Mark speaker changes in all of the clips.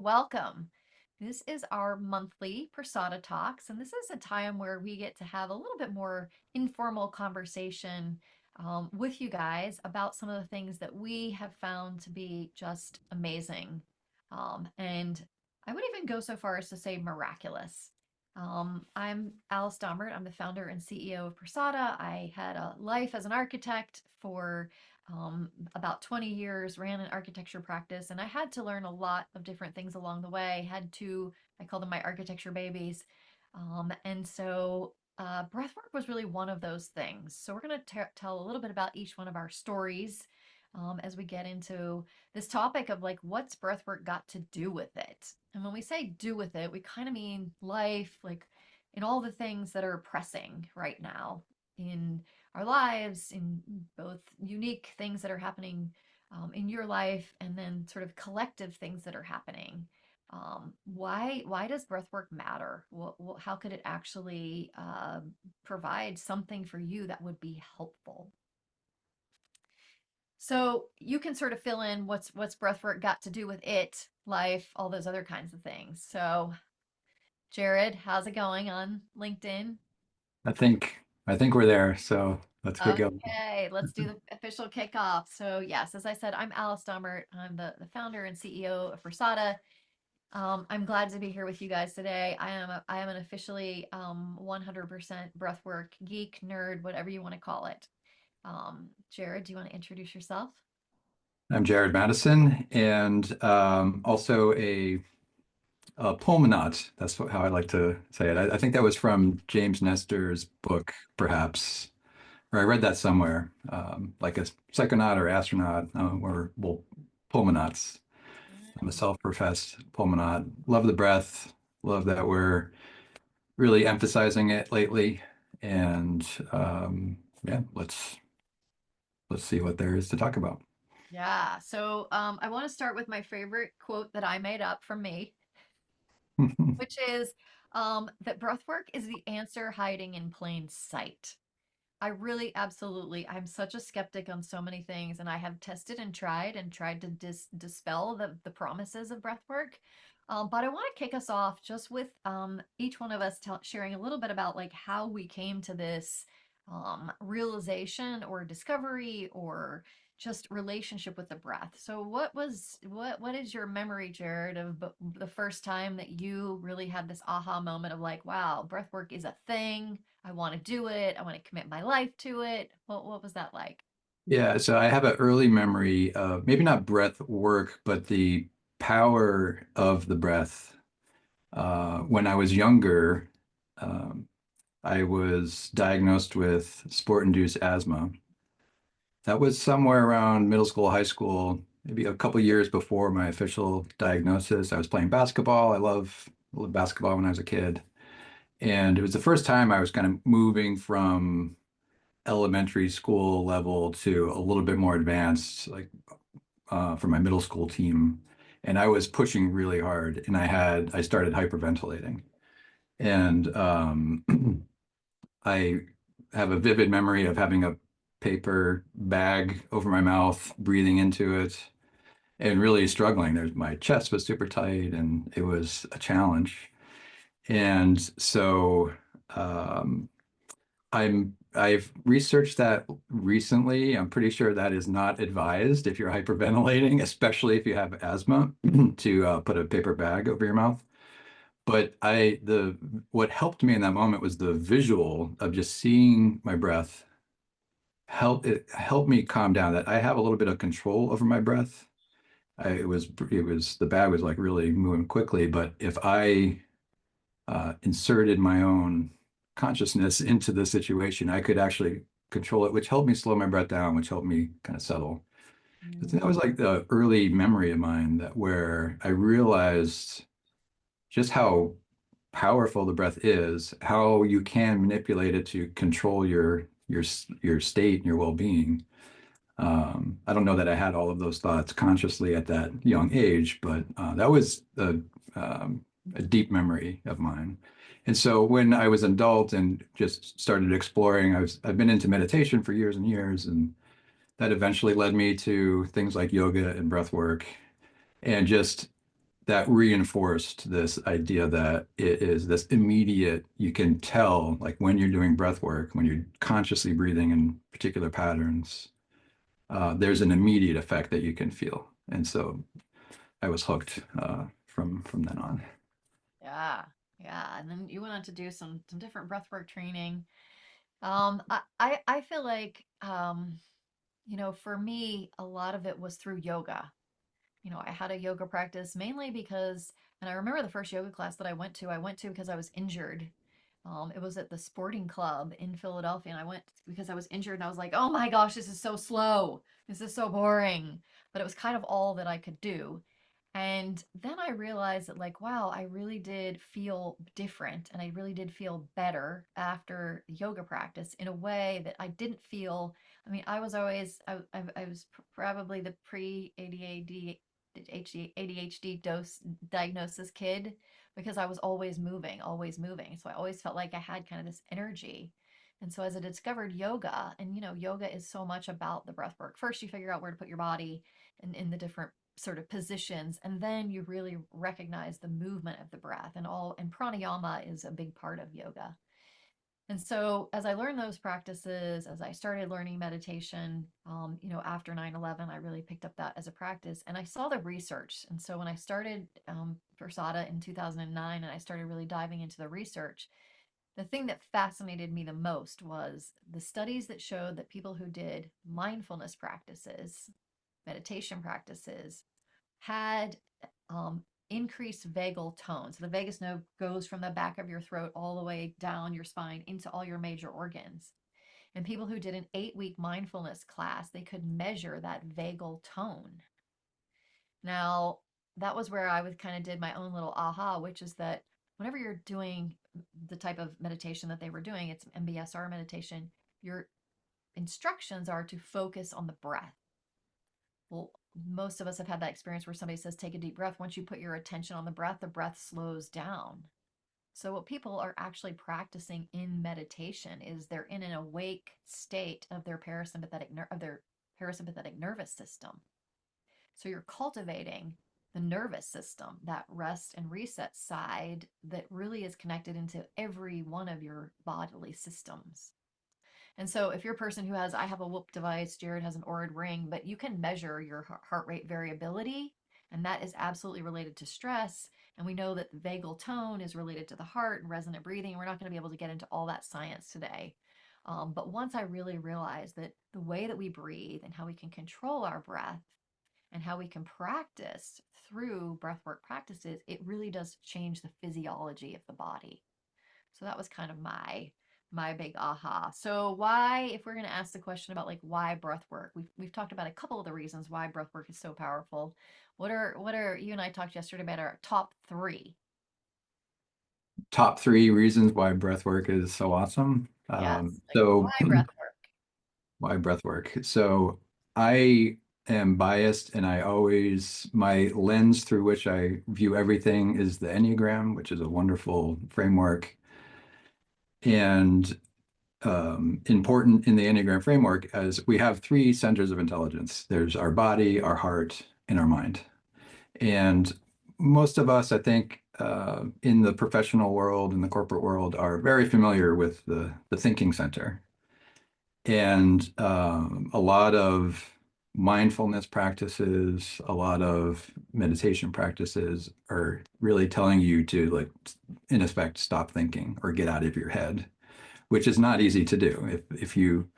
Speaker 1: welcome. This is our monthly Prasada Talks, and this is a time where we get to have a little bit more informal conversation with you guys about some of the things that we have found to be just amazing. And I would even go so far as to say miraculous. I'm Alice Dommert. I'm the founder and CEO of Prasada. I had a life as an architect for about 20 years, ran an architecture practice, and I had to learn a lot of different things along the way. I call them my architecture babies. Breathwork was really one of those things. So we're going to tell a little bit about each one of our stories as we get into this topic of like, what's breathwork got to do with it? And when we say do with it, we kind of mean life, like in all the things that are pressing right now in our lives, in both unique things that are happening in your life and then sort of collective things that are happening. Why does breathwork matter? How could it actually provide something for you that would be helpful? So you can sort of fill in what's breathwork got to do with it, life, all those other kinds of things. So Jarrod, how's it going on LinkedIn?
Speaker 2: I think I think we're there. So let's get going.
Speaker 1: Okay, let's do the official kickoff. So yes, as I said, I'm Alice Dommert. I'm the founder and CEO of Prasada. I'm glad to be here with you guys today. I am an officially 100% breathwork geek, nerd, whatever you want to call it. Jarrod, do you want to introduce yourself?
Speaker 2: I'm Jarrod Matteson, and also a pulmonaut. That's how I like to say it. I think that was from James Nestor's book, perhaps, or I read that somewhere, like a psychonaut or astronaut, or well, pulmonauts. I'm a self-professed pulmonaut. Love the breath. Love that we're really emphasizing it lately. And yeah, let's see what there is to talk about.
Speaker 1: Yeah. So I want to start with my favorite quote that I made up from me, which is that breathwork is the answer hiding in plain sight. I really absolutely, I'm such a skeptic on so many things, and I have tested and tried to dispel the promises of breathwork. But I want to kick us off just with each one of us sharing a little bit about like how we came to this realization or discovery or just relationship with the breath. So what is your memory, Jarrod, of the first time that you really had this aha moment of like, wow, breathwork is a thing. I want to do it. I want to commit my life to it. What was that like?
Speaker 2: Yeah, so I have an early memory of maybe not breath work, but the power of the breath. When I was younger, um, I was diagnosed with sport-induced asthma. That was somewhere around middle school, high school, maybe a couple years before my official diagnosis. I was playing basketball. Loved basketball when I was a kid. And it was the first time I was kind of moving from elementary school level to a little bit more advanced, like for my middle school team. And I was pushing really hard, and I started hyperventilating. And I have a vivid memory of having a paper bag over my mouth, breathing into it, and really struggling. My chest was super tight, and it was a challenge. And so um, I've researched that recently. I'm pretty sure that is not advised if you're hyperventilating, especially if you have asthma, to put a paper bag over your mouth. But the what helped me in that moment was the visual of just seeing my breath. It helped me calm down. That I have a little bit of control over my breath. It was the bag was like really moving quickly, but if I inserted my own consciousness into the situation, I could actually control it, which helped me slow my breath down, which helped me kind of settle. But that was
Speaker 1: Mm.
Speaker 2: like the early memory of mine that where I realized just how powerful the breath is, how you can manipulate it to control your state and your well-being. I don't know that I had all of those thoughts consciously at that young age, but that was a deep memory of mine. And so when I was an adult and just started exploring, I've been into meditation for years and years, and that eventually led me to things like yoga and breath work. And just that reinforced this idea that it is this immediate, you can tell, like when you're doing breath work, when you're consciously breathing in particular patterns, there's an immediate effect that you can feel. And so I was hooked from then on.
Speaker 1: Yeah. Yeah. And then you went on to do some different breathwork training. I feel like for me, a lot of it was through yoga. I had a yoga practice mainly because, and I remember the first yoga class that I went to because I was injured. It was at the sporting club in Philadelphia, and I went because I was injured, and I was like, oh my gosh, this is so slow. This is so boring. But it was kind of all that I could do. And then I realized that, like, wow, I really did feel different and I really did feel better after yoga practice in a way that I didn't feel. I mean, I was always, I was probably the pre ADHD dose diagnosis kid because I was always moving, always moving. So I always felt like I had kind of this energy. And so as I discovered yoga, and yoga is so much about the breath work. First, you figure out where to put your body in the different sort of positions, and then you really recognize the movement of the breath, and pranayama is a big part of yoga. And so as I learned those practices, as I started learning meditation, after 9/11, I really picked up that as a practice, and I saw the research. And so when I started Prasada in 2009, and I started really diving into the research, the thing that fascinated me the most was the studies that showed that people who did mindfulness practices, meditation practices, had increased vagal tone. So the vagus nerve goes from the back of your throat all the way down your spine into all your major organs. And people who did an 8-week mindfulness class, they could measure that vagal tone. Now, that was where I was kind of did my own little aha, which is that whenever you're doing the type of meditation that they were doing, it's MBSR meditation, your instructions are to focus on the breath. Well, most of us have had that experience where somebody says, take a deep breath. Once you put your attention on the breath slows down. So, what people are actually practicing in meditation is they're in an awake state of their parasympathetic nervous system. So, you're cultivating the nervous system, that rest and reset side that really is connected into every one of your bodily systems. And so if you're a person who has, I have a Whoop device, Jarrod has an Oura ring, but you can measure your heart rate variability, and that is absolutely related to stress. And we know that the vagal tone is related to the heart and resonant breathing. We're not going to be able to get into all that science today. But once I really realized that the way that we breathe and how we can control our breath and how we can practice through breathwork practices, it really does change the physiology of the body. So that was kind of my big aha. So why, if we're going to ask the question about like why breath work, we've talked about a couple of the reasons why breath work is so powerful. What are you and I talked yesterday about our top three?
Speaker 2: Top three reasons why breath work is so awesome.
Speaker 1: Yes, like
Speaker 2: So
Speaker 1: why breath work?
Speaker 2: why breath work? So I am biased and my lens through which I view everything is the Enneagram, which is a wonderful framework. And important in the Enneagram framework as we have three centers of intelligence. There's our body, our heart, and our mind. And most of us, I think, in the professional world, in the corporate world, are very familiar with the thinking center. And a lot of mindfulness practices, a lot of meditation practices are really telling you to, like, in effect, stop thinking or get out of your head, which is not easy to do. If you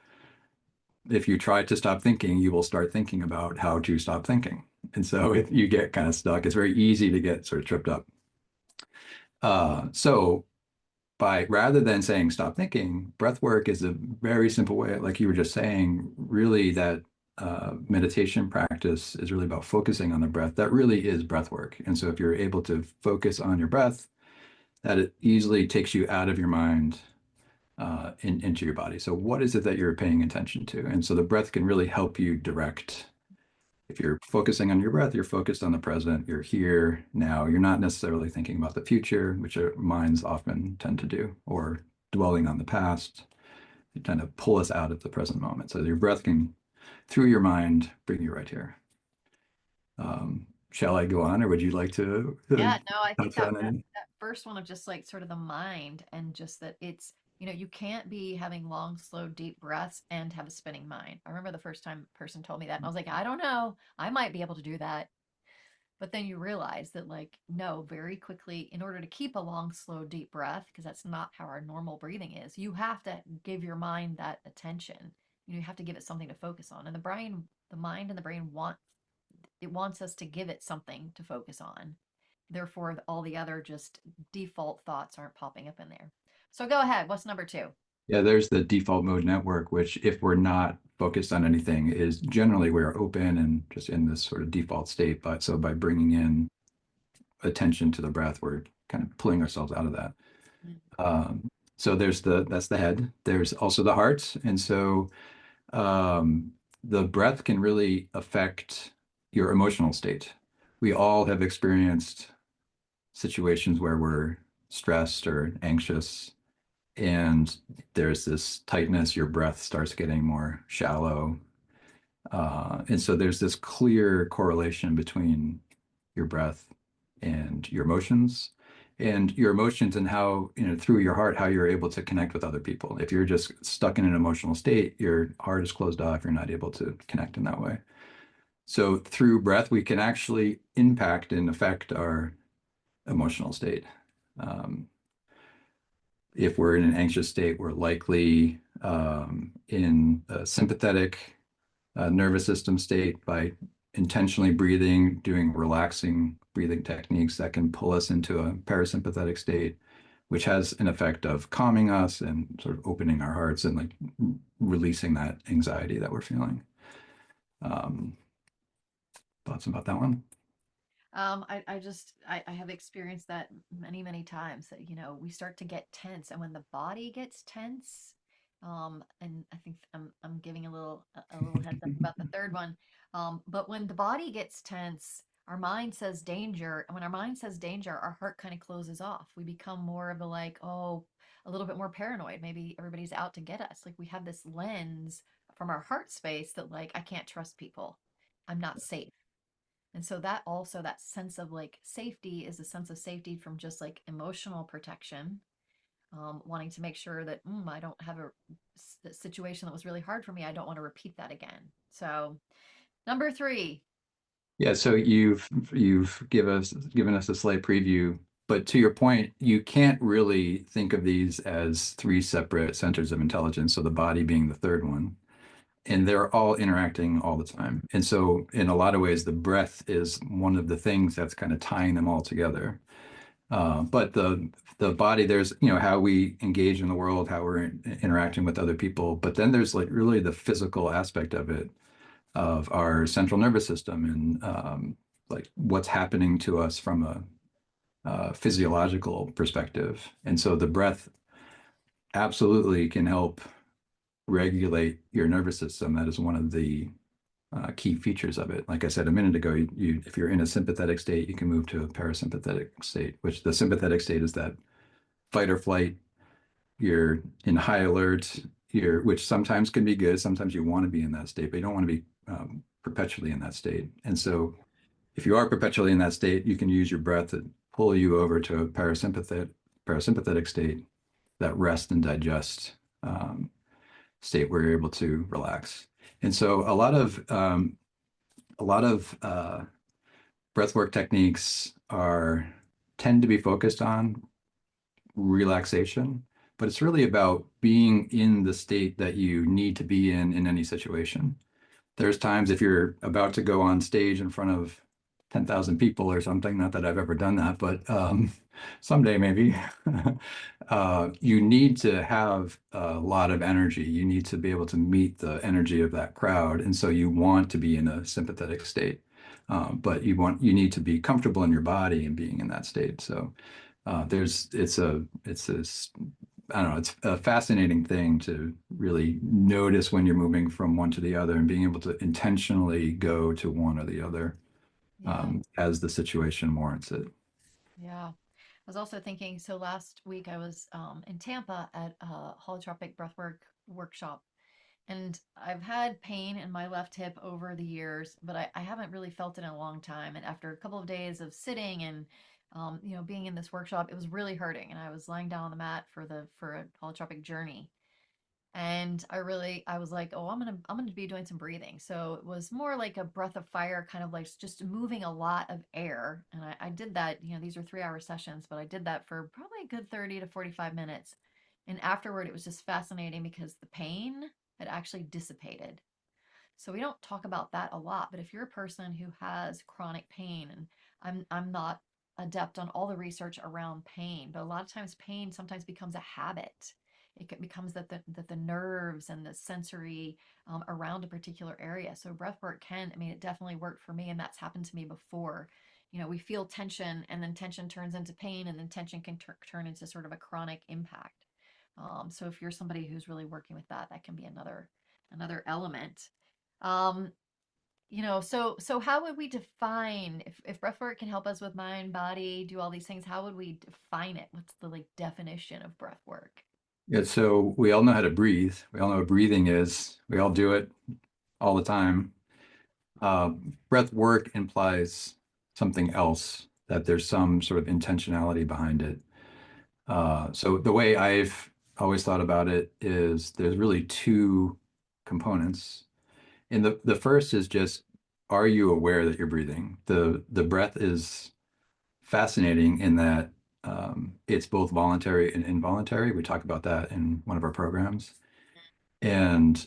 Speaker 2: try to stop thinking, you will start thinking about how to stop thinking. And so if you get kind of stuck, it's very easy to get sort of tripped up. So by rather than saying stop thinking, breath work is a very simple way, like you were just saying, really that meditation practice is really about focusing on the breath. That really is breath work. And so if you're able to focus on your breath, that it easily takes you out of your mind into your body. So what is it that you're paying attention to? And so the breath can really help you direct. If you're focusing on your breath, you're focused on the present, you're here now. You're not necessarily thinking about the future, which our minds often tend to do, or dwelling on the past. They tend to pull us out of the present moment. So your breath can, through your mind, bring you right here. shall I go on, or would you like to
Speaker 1: Yeah, no, I think
Speaker 2: touch on any?
Speaker 1: that first one of just like sort of the mind and just that it's, you can't be having long, slow, deep breaths and have a spinning mind. I remember the first time a person told me that, and I was like, I don't know. I might be able to do that. But then you realize that, like, no, very quickly, in order to keep a long, slow, deep breath, because that's not how our normal breathing is, you have to give your mind that attention. You have to give it something to focus on. And the mind and the brain wants us to give it something to focus on. Therefore, all the other just default thoughts aren't popping up in there. So go ahead. What's number two?
Speaker 2: Yeah, there's the default mode network, which if we're not focused on anything, is generally we're open and just in this sort of default state. But so by bringing in attention to the breath, we're kind of pulling ourselves out of that. So that's the head. There's also the heart, and so the breath can really affect your emotional state. We all have experienced situations where we're stressed or anxious, and there's this tightness. Your breath starts getting more shallow, and so there's this clear correlation between your breath and your emotions and how, through your heart, how you're able to connect with other people. If you're just stuck in an emotional state, your heart is closed off, you're not able to connect in that way. So through breath, we can actually impact and affect our emotional state. Um, if we're in an anxious state, we're likely in a sympathetic nervous system state by intentionally breathing, doing relaxing breathing techniques that can pull us into a parasympathetic state, which has an effect of calming us and sort of opening our hearts and like releasing that anxiety that we're feeling. Um, Thoughts about that one?
Speaker 1: I have experienced that many, many times that, we start to get tense. And when the body gets tense, and I think I'm giving a little heads up about the third one. But when the body gets tense, our mind says danger. And when our mind says danger, our heart kind of closes off. We become more of a like, oh, a little bit more paranoid. Maybe everybody's out to get us. Like we have this lens from our heart space that like, I can't trust people. I'm not safe. And so that also, that sense of like safety is a sense of safety from just like emotional protection, wanting to make sure that I don't have a situation that was really hard for me. I don't want to repeat that again. So number three.
Speaker 2: Yeah, so you've given us a slight preview, but to your point, you can't really think of these as three separate centers of intelligence, so the body being the third one, and they're all interacting all the time. And so in a lot of ways, the breath is one of the things that's kind of tying them all together. But the body, there's, how we engage in the world, how we're interacting with other people, but then there's like really the physical aspect of it, of our central nervous system and like what's happening to us from a physiological perspective. And so the breath absolutely can help regulate your nervous system. That is one of the key features of it. Like I said a minute ago, if you're in a sympathetic state, you can move to a parasympathetic state, which the sympathetic state is that fight or flight. You're in high alert, which sometimes can be good. Sometimes you want to be in that state, but you don't want to be perpetually in that state. And so if you are perpetually in that state, you can use your breath to pull you over to a parasympathetic state, that rest and digest state where you're able to relax. And so a lot of breathwork techniques are tend to be focused on relaxation, but it's really about being in the state that you need to be in any situation. There's times if you're about to go on stage in front of 10,000 people or something, not that I've ever done that, but someday maybe, you need to have a lot of energy. You need to be able to meet the energy of that crowd. And so you want to be in a sympathetic state. But you need to be comfortable in your body and being in that state. So it's this, I don't know, it's a fascinating thing to really notice when you're moving from one to the other and being able to intentionally go to one or the other
Speaker 1: Yeah.
Speaker 2: as the situation warrants it.
Speaker 1: Yeah. I was also thinking, so last week I was in Tampa at a holotropic breathwork workshop. And I've had pain in my left hip over the years, but I haven't really felt it in a long time. And after a couple of days of sitting and being in this workshop, it was really hurting. And I was lying down on the mat for a holotropic journey. And I was like, oh, I'm gonna be doing some breathing. So it was more like a breath of fire, kind of like just moving a lot of air. And I did that, these are 3 hour sessions, but I did that for probably a good 30 to 45 minutes. And afterward, it was just fascinating because the pain had actually dissipated. So we don't talk about that a lot, but if you're a person who has chronic pain, and I'm not adept on all the research around pain, but a lot of times pain sometimes becomes a habit. Becomes that the nerves and the sensory around a particular area. So breath work can, I mean, it definitely worked for me, and that's happened to me before. We feel tension, and then tension turns into pain, and then tension can turn into sort of a chronic impact. So if you're somebody who's really working with that, that can be another element. Um, so how would we define if breathwork can help us with mind, body, do all these things, how would we define it? What's the like definition of breathwork?
Speaker 2: Yeah, so we all know how to breathe. We all know what breathing is. We all do it all the time. Uh, Breath work implies something else, that there's some sort of intentionality behind it. So the way I've always thought about it is there's really two components. And the first is just, are you aware that you're breathing? The breath is fascinating in that it's both voluntary and involuntary. We talk about that in one of our programs. And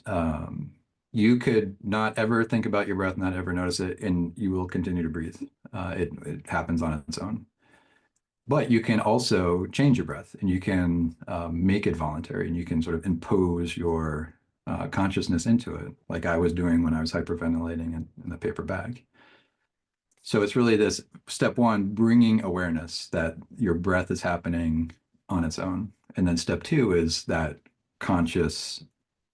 Speaker 2: you could not ever think about your breath, not ever notice it, and you will continue to breathe. It happens on its own. But you can also change your breath and you can make it voluntary and you can sort of impose your consciousness into it, like I was doing when I was hyperventilating in the paper bag. So it's really this step one, bringing awareness that your breath is happening on its own. And then step two is that conscious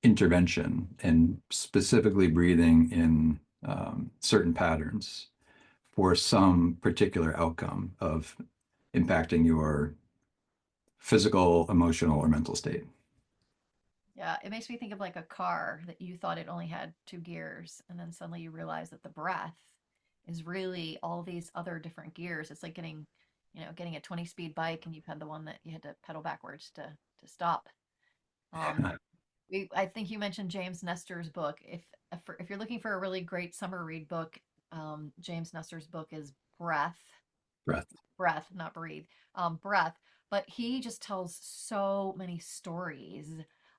Speaker 2: intervention and specifically breathing in certain patterns for some particular outcome of impacting your physical, emotional, or mental state.
Speaker 1: Yeah, it makes me think of like a car that you thought it only had two gears, and then suddenly you realize that the breath is really all these other different gears. It's like getting a 20 speed bike and you've had the one that you had to pedal backwards to stop. Um, I think you mentioned James Nestor's book. If you're looking for a really great summer read book, James Nestor's book is
Speaker 2: Breath.
Speaker 1: not breathe, breath. But he just tells so many stories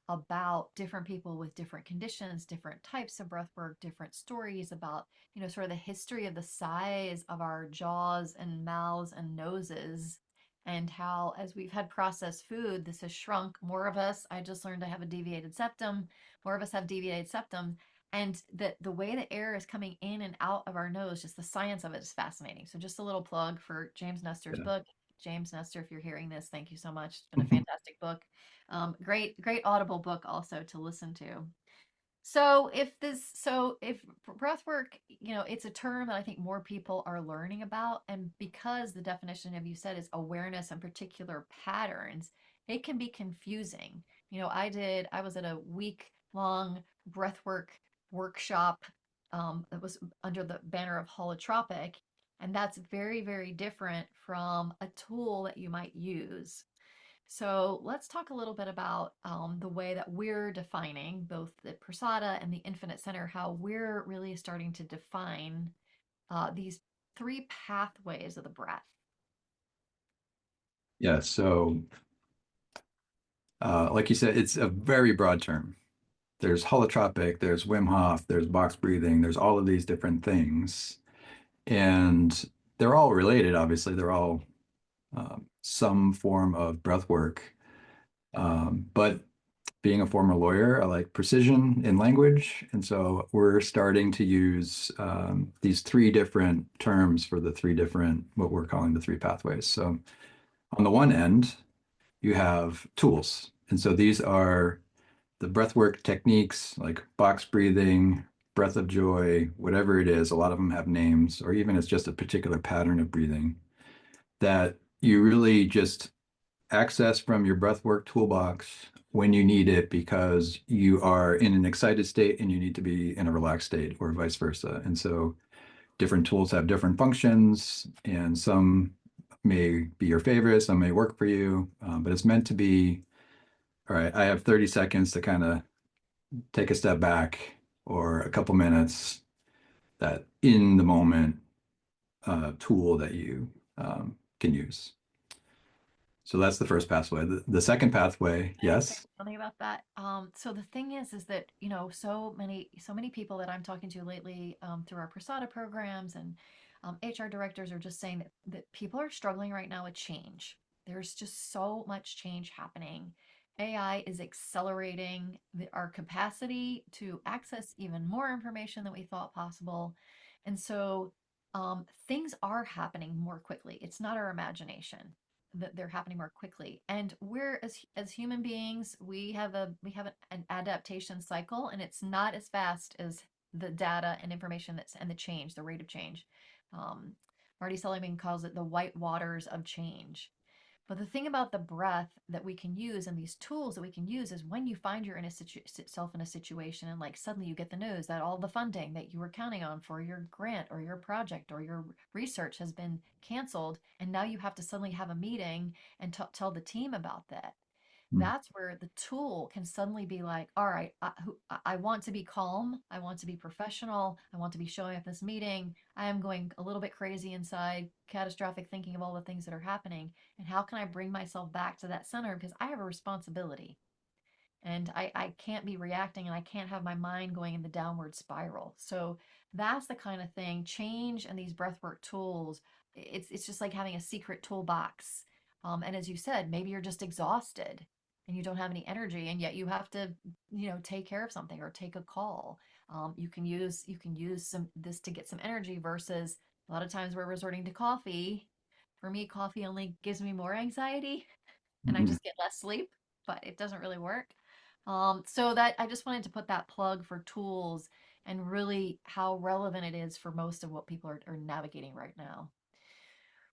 Speaker 1: about different people with different conditions, different types of breath work, different stories about, sort of the history of the size of our jaws and mouths and noses, and how, as we've had processed food, this has shrunk. More of us, I just learned I have a deviated septum, more of us have deviated septum, and the way the air is coming in and out of our nose, just the science of it is fascinating. So just a little plug for James Nestor's
Speaker 2: Yeah.
Speaker 1: book. James Nestor, if you're hearing this, thank you so much. It's been a fantastic book. Great audible book also to listen to. So if breath work, it's a term that I think more people are learning about. And because the definition of you said is awareness and particular patterns, it can be confusing. I was at a week long breath work workshop that was under the banner of holotropic. And that's very, very different from a tool that you might use. So let's talk a little bit about the way that we're defining both the Prasada and the Infinite Center, how we're really starting to define these three pathways of the breath.
Speaker 2: Yeah. So, like you said, it's a very broad term. There's holotropic, there's Wim Hof, there's box breathing, there's all of these different things. And they're all related, obviously. They're all some form of breath work. But being a former lawyer, I like precision in language. And so we're starting to use these three different terms for the three different, what we're calling the three pathways. So on the one end, you have tools. And so these are the breathwork techniques like box breathing, breath of joy, whatever it is. A lot of them have names, or even it's just a particular pattern of breathing that you really just access from your breathwork toolbox when you need it because you are in an excited state and you need to be in a relaxed state, or vice versa. And so different tools have different functions, and some may be your favorite, some may work for you, but it's meant to be, all right, I have 30 seconds to kind of take a step back, or a couple minutes, that in the moment tool that you can use. So that's the first pathway. The second pathway,
Speaker 1: Can I say
Speaker 2: yes.
Speaker 1: something about that? So the thing is that, so many people that I'm talking to lately, through our Prasada programs and HR directors are just saying that people are struggling right now with change. There's just so much change happening. AI is accelerating our capacity to access even more information than we thought possible. And so things are happening more quickly. It's not our imagination that they're happening more quickly, and we're as human beings, an adaptation cycle, and it's not as fast as the data and information that's and the change, the rate of change. um, Marty Seligman calls it the white waters of change. But the thing about the breath that we can use and these tools that we can use is when you find you're in self in a situation, and like suddenly you get the news that all the funding that you were counting on for your grant or your project or your research has been canceled, and now you have to suddenly have a meeting and tell the team about that.
Speaker 2: Mm.
Speaker 1: That's where the tool can suddenly be like, all right, I want to be calm. I want to be professional. I want to be showing up this meeting. I am going a little bit crazy inside, catastrophic thinking of all the things that are happening. And how can I bring myself back to that center? Because I have a responsibility, and I can't be reacting, and I can't have my mind going in the downward spiral. So that's the kind of thing, change and these breathwork tools, it's just like having a secret toolbox. And as you said, maybe you're just exhausted and you don't have any energy, and yet you have to, take care of something or take a call. You can use some this to get some energy, versus a lot of times we're resorting to coffee. For me, coffee only gives me more anxiety and I
Speaker 2: Mhm.
Speaker 1: just get less sleep, but it doesn't really work. So that I just wanted to put that plug for tools and really how relevant it is for most of what people are navigating right now.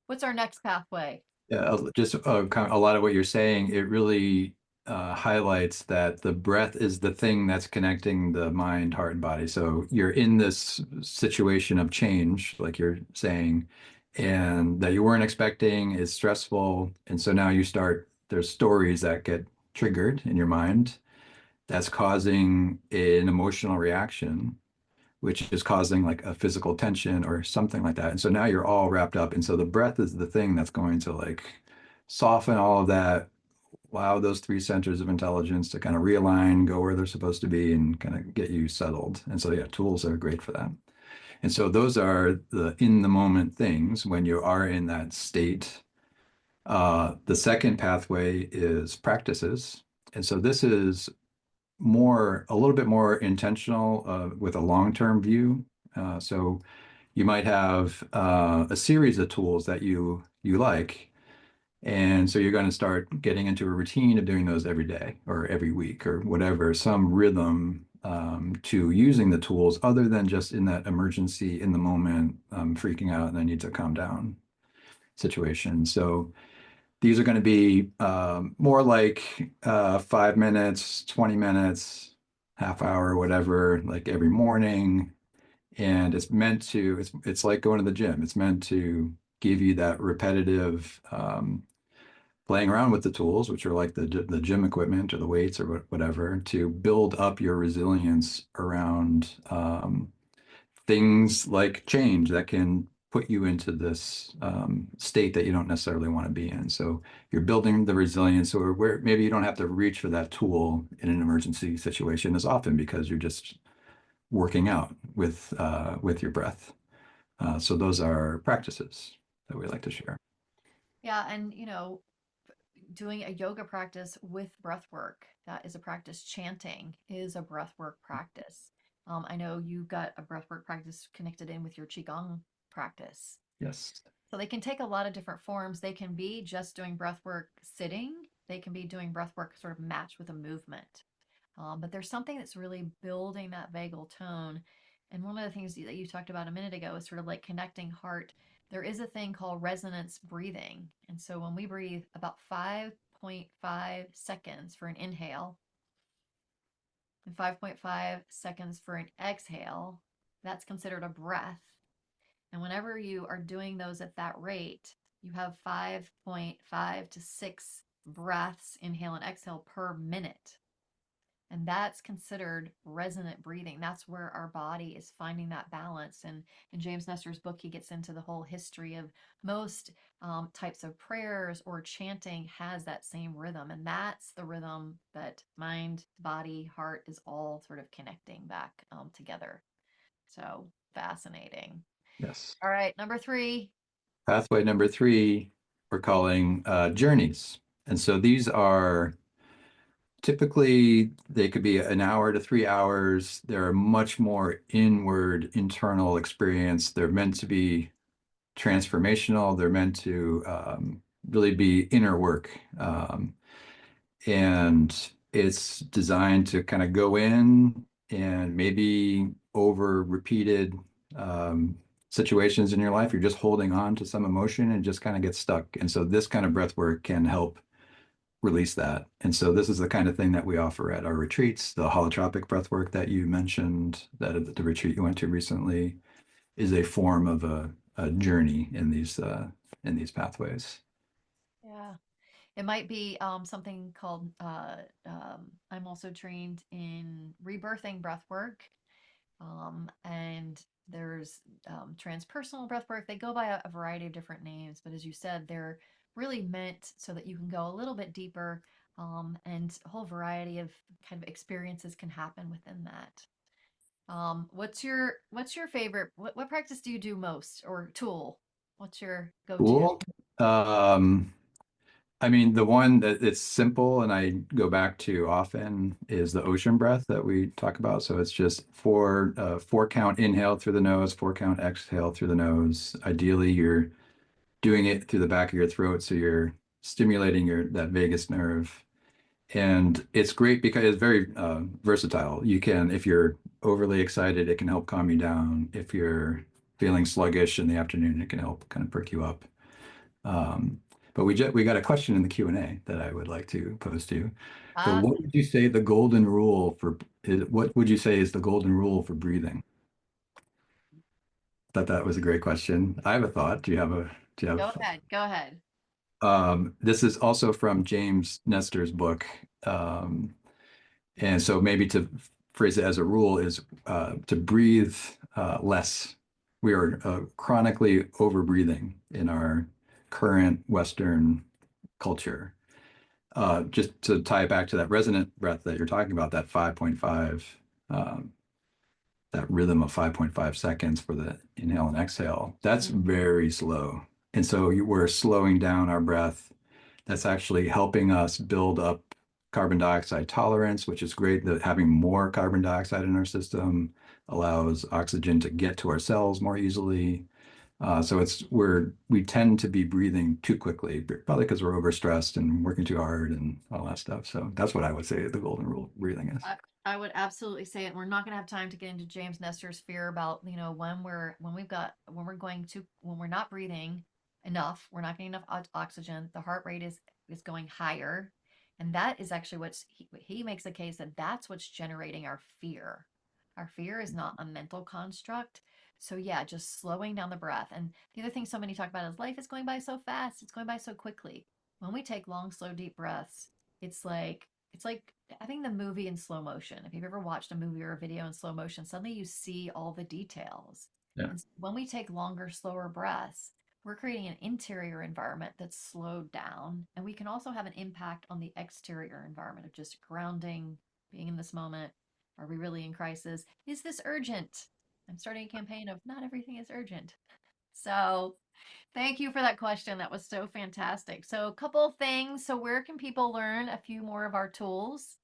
Speaker 1: What's our next pathway?
Speaker 2: Yeah, just kind of a lot of what you're saying, it really highlights that the breath is the thing that's connecting the mind, heart, and body. So you're in this situation of change, like you're saying, and that you weren't expecting, is stressful. And so now there's stories that get triggered in your mind that's causing an emotional reaction, which is causing like a physical tension or something like that. And so now you're all wrapped up. And so the breath is the thing that's going to like soften all of that, allow those three centers of intelligence to kind of realign, go where they're supposed to be, and kind of get you settled. And so, yeah, tools are great for that. And so those are the in the moment things when you are in that state. The second pathway is practices. And so this is a little bit more intentional with a long-term view. So you might have a series of tools that you like, and so you're going to start getting into a routine of doing those every day or every week or whatever, some rhythm to using the tools other than just in that emergency, in the moment, freaking out and I need to calm down situation. So these are going to be more like 5 minutes, 20 minutes, half hour, whatever, like every morning. And it's like going to the gym. It's meant to give you that repetitive playing around with the tools, which are like the gym equipment or the weights or whatever, to build up your resilience around things like change that can put you into this state that you don't necessarily want to be in. So you're building the resilience, or where maybe you don't have to reach for that tool in an emergency situation as often because you're just working out with your breath. So those are practices that we like to share.
Speaker 1: Yeah, and doing a yoga practice with breath work, that is a practice. Chanting is a breath work practice. I know you've got a breath work practice connected in with your qigong practice.
Speaker 2: Yes.
Speaker 1: So they can take a lot of different forms. They can be just doing breath work sitting. They can be doing breath work sort of matched with a movement. But there's something that's really building that vagal tone. And one of the things that you talked about a minute ago is sort of like connecting heart. There is a thing called resonance breathing. And so when we breathe about 5.5 seconds for an inhale and 5.5 seconds for an exhale. That's considered a breath. And whenever you are doing those at that rate, you have 5.5 to 6 breaths, inhale and exhale per minute. And that's considered resonant breathing. That's where our body is finding that balance. And in James Nestor's book, he gets into the whole history of most types of prayers or chanting has that same rhythm. And that's the rhythm that mind, body, heart is all sort of connecting back together. So fascinating.
Speaker 2: Yes.
Speaker 1: All right, number three.
Speaker 2: Pathway number three, we're calling journeys. And so these are typically, they could be an hour to 3 hours. They're a much more inward, internal experience. They're meant to be transformational. They're meant to really be inner work. And it's designed to kind of go in and maybe over repeated um, situations in your life, you're just holding on to some emotion and just kind of get stuck. And so this kind of breath work can help release that. And so this is the kind of thing that we offer at our retreats. The holotropic breath work that you mentioned, that at the retreat you went to recently, is a form of a journey in these pathways.
Speaker 1: Yeah. It might be something called, I'm also trained in rebirthing breath work. And there's transpersonal breath work. They go by a variety of different names, but as you said, they're really meant so that you can go a little bit deeper, and a whole variety of kind of experiences can happen within that. What's your favorite? What practice do you do most, or tool? What's your go-to?
Speaker 2: Cool. Um, I mean, the one that it's simple and I go back to often is the ocean breath that we talk about. So it's just four count inhale through the nose, four count exhale through the nose. Ideally, you're doing it through the back of your throat, so you're stimulating your that vagus nerve. And it's great because it's very versatile. You can, if you're overly excited, it can help calm you down. If you're feeling sluggish in the afternoon, it can help kind of perk you up. Um, but we got a question in the Q&A that I would like to pose to you. So what
Speaker 1: Awesome.
Speaker 2: would you say the golden rule for what would you say is the golden rule for breathing? Thought that was a great question. I have a thought. Do you
Speaker 1: Go
Speaker 2: have
Speaker 1: ahead. Go ahead.
Speaker 2: this is also from James Nestor's book. And so maybe to phrase it as a rule is to breathe less. We are chronically over breathing in our current Western culture. Just to tie it back to that resonant breath that you're talking about, that 5.5, um, that rhythm of 5.5 seconds for the inhale and exhale, that's
Speaker 1: Mm.
Speaker 2: very slow. And so we're slowing down our breath. That's actually helping us build up carbon dioxide tolerance, which is great that having more carbon dioxide in our system allows oxygen to get to our cells more easily. So we tend to be breathing too quickly, probably because we're overstressed and working too hard and all that stuff. So that's what I would say the golden rule of breathing is.
Speaker 1: I, I would absolutely say it. We're not going to have time to get into James Nestor's fear about, when we're not breathing enough, we're not getting enough oxygen, the heart rate is going higher. And that is actually he makes a case that that's what's generating our fear. Our fear is not a mental construct. So yeah, just slowing down the breath. And the other thing so many talk about is life is going by so fast. It's going by so quickly. When we take long, slow, deep breaths, it's like having the movie in slow motion. If you've ever watched a movie or a video in slow motion, suddenly you see all the details.
Speaker 2: Yeah.
Speaker 1: And when we take longer, slower breaths, we're creating an interior environment that's slowed down. And we can also have an impact on the exterior environment of just grounding, being in this moment. Are we really in crisis? Is this urgent? I'm starting a campaign of not everything is urgent. So thank you for that question. That was so fantastic. So, a couple of things. So, where can people learn a few more of our tools?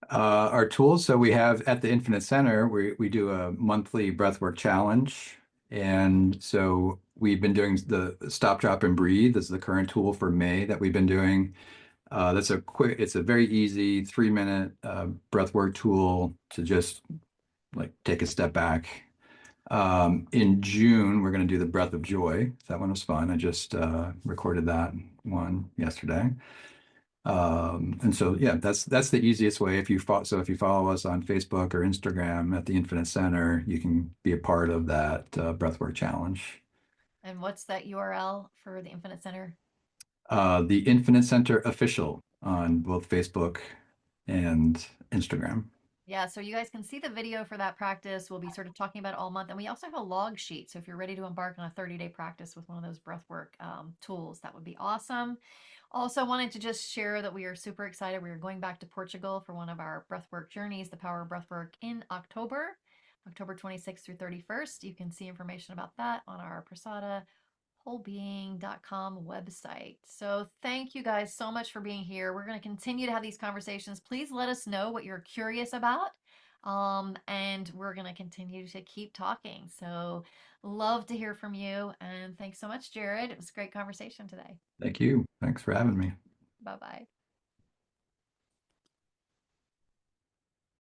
Speaker 2: Our tools. So we have at the Infinite Center, we do a monthly breathwork challenge. And so we've been doing the Stop, Drop, and Breathe is the current tool for May that we've been doing. It's a very easy 3 minute breathwork tool to just like take a step back. In June, we're going to do the Breath of Joy. That one was fun. I just recorded that one yesterday. And so, yeah, that's the easiest way. So if you follow us on Facebook or Instagram at the Infinite Center, you can be a part of that breathwork challenge.
Speaker 1: And what's that URL for the Infinite Center?
Speaker 2: The Infinite Center official on both Facebook and Instagram.
Speaker 1: Yeah, so you guys can see the video for that practice. We'll be sort of talking about it all month. And we also have a log sheet. So if you're ready to embark on a 30-day practice with one of those breathwork tools, that would be awesome. Also, wanted to just share that we are super excited. We are going back to Portugal for one of our breathwork journeys, the Power of Breathwork, in October, October 26th through 31st. You can see information about that on our Prasada wholebeing.com website. So thank you guys so much for being here. We're going to continue to have these conversations. Please let us know what you're curious about. And we're going to continue to keep talking. So love to hear from you. And thanks so much, Jarrod. It was a great conversation today.
Speaker 2: Thank you. Thanks for having me.
Speaker 1: Bye bye.